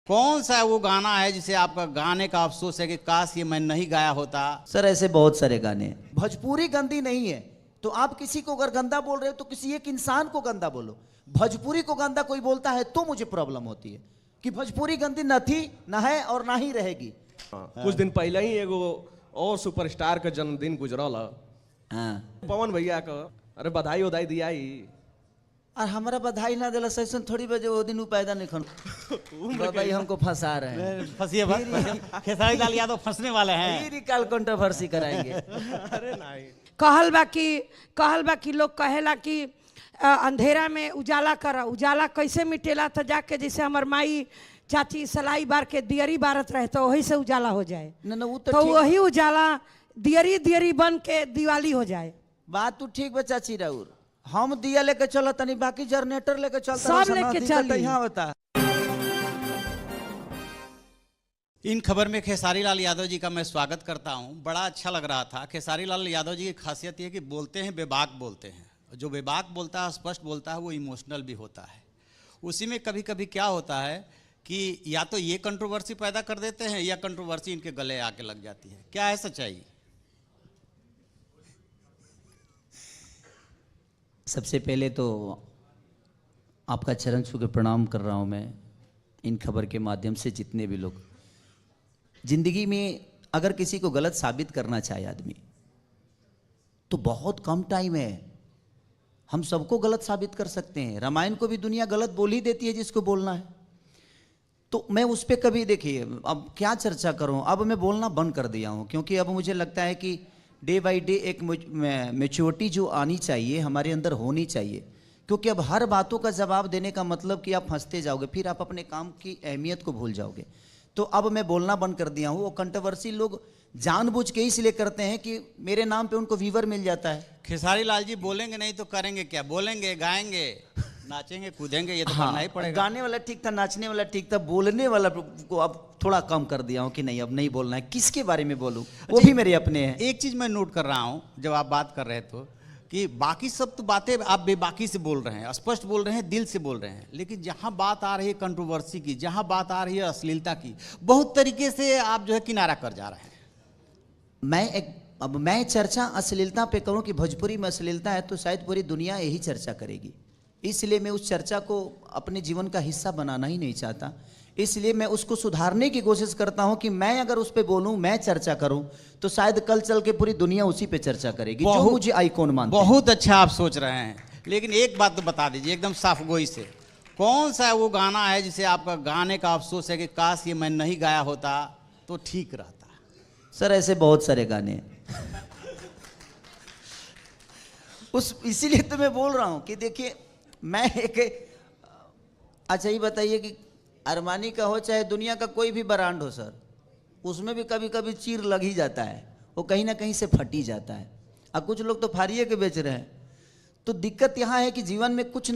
कौन सा वो गाना है जिसे आपका गाने का अफसोस है कि काश ये मैं नहीं गाया होता? सर ऐसे बहुत सारे गाने हैं। भोजपुरी गंदी नहीं है तो आप किसी को अगर गंदा बोल रहे हो तो किसी एक इंसान को गंदा बोलो। भोजपुरी को गंदा कोई बोलता है तो मुझे प्रॉब्लम होती है कि भोजपुरी गंदी न थी, न है और ना ही रहेगी। कुछ दिन पहले ही एगो और सुपरस्टार का जन्मदिन गुजरल है। पवन भैया का अरे बधाई उधाई दिया ही और हमारा बधाई ना दिला सैसन थोड़ी बजे वो दिन पैदा नहीं खन भाई हमको फंसा रहे हैं। फंसिए खेसारी लाल यादव फंसने वाले हैं। फिर कल कंट्रोवर्सी कराएंगे। अरे नहीं कहल बा कि लोग कहेला कि अंधेरा में उजाला करा। उजाला कैसे मिटेला? तो जाके जैसे हमार माई चाची सलाई बार के दियरी बारत रहे तो वही से उजाला हो जाए। न वो तो वही उजाला दियरी बन के दिवाली हो जाए। बात तो ठीक बा चाची राउर, हम दिया लेके चलो तनी बाकी जनरेटर लेके चलता सब लेके चली। यहाँ होता इन खबर में खेसारी लाल यादव जी का मैं स्वागत करता हूं। बड़ा अच्छा लग रहा था। खेसारी लाल यादव जी की खासियत ये है कि बोलते हैं बेबाक बोलते हैं। जो बेबाक बोलता है, स्पष्ट बोलता है, वो इमोशनल भी होता है। उसी में कभी कभी क्या होता है कि या तो ये कंट्रोवर्सी पैदा कर देते हैं या कंट्रोवर्सी इनके गले आके लग जाती है। क्या है सच्चाई? सबसे पहले तो आपका चरण छू के प्रणाम कर रहा हूं मैं। इन खबर के माध्यम से जितने भी लोग जिंदगी में अगर किसी को गलत साबित करना चाहे आदमी तो बहुत कम टाइम है। हम सबको गलत साबित कर सकते हैं। रामायण को भी दुनिया गलत बोल ही देती है जिसको बोलना है। तो मैं उस पर कभी देखिए अब क्या चर्चा करूं, अब मैं बोलना बंद कर दिया हूं क्योंकि अब मुझे लगता है कि डे बाई डे एक मैच्योरिटी जो आनी चाहिए हमारे अंदर होनी चाहिए। क्योंकि अब हर बातों का जवाब देने का मतलब कि आप फंसते जाओगे, फिर आप अपने काम की अहमियत को भूल जाओगे। तो अब मैं बोलना बंद कर दिया हूँ। वो कंट्रोवर्सी लोग जानबूझ के इसलिए करते हैं कि मेरे नाम पे उनको व्यूवर मिल जाता है। खेसारी लाल जी बोलेंगे नहीं तो करेंगे क्या? बोलेंगे, गाएंगे, नाचेंगे, कूदेंगे, ये तो करना ही पड़ेगा। गाने वाला ठीक था, नाचने वाला ठीक था, बोलने वाला को अब थोड़ा कम कर दिया हूँ कि नहीं अब नहीं बोलना है। किसके बारे में बोलूँ वो भी मेरे अपने हैं। एक चीज मैं नोट कर रहा हूँ जब आप बात कर रहे थे कि बाकी सब तो बातें आप बेबाकी से बोल रहे हैं, स्पष्ट बोल रहे हैं, दिल से बोल रहे हैं, लेकिन जहाँ बात आ रही है कंट्रोवर्सी की, जहाँ बात आ रही है अश्लीलता की, बहुत तरीके से आप जो है किनारा कर जा रहे हैं। अब मैं चर्चा अश्लीलता पे करूं कि भोजपुरी में अश्लीलता है तो शायद पूरी दुनिया यही चर्चा करेगी। इसलिए मैं उस चर्चा को अपने जीवन का हिस्सा बनाना ही नहीं चाहता। इसलिए मैं उसको सुधारने की कोशिश करता हूं कि मैं अगर उस पर बोलूं, मैं चर्चा करूं तो शायद कल चल के पूरी दुनिया उसी पे चर्चा करेगी जो मुझे आइकॉन मानते हैं। बहुत अच्छा आप सोच रहे हैं, लेकिन एक बात तो बता दीजिए एकदम साफ गोई से, कौन सा वो गाना है जिसे आपका गाने का अफसोस है कि काश ये मैं नहीं गाया होता तो ठीक रहता? सर ऐसे बहुत सारे गाने हैं। इसीलिए तो मैं बोल रहा हूं कि देखिए मैं एक अच्छा ही बताइए कि अरमानी का हो चाहे दुनिया का कोई भी ब्रांड हो सर, उसमें भी कभी कभी चीर लग ही जाता है, वो कहीं ना कहीं से फट ही जाता है। और कुछ लोग तो फाड़िए के बेच रहे हैं। तो दिक्कत यहाँ है कि जीवन में कुछ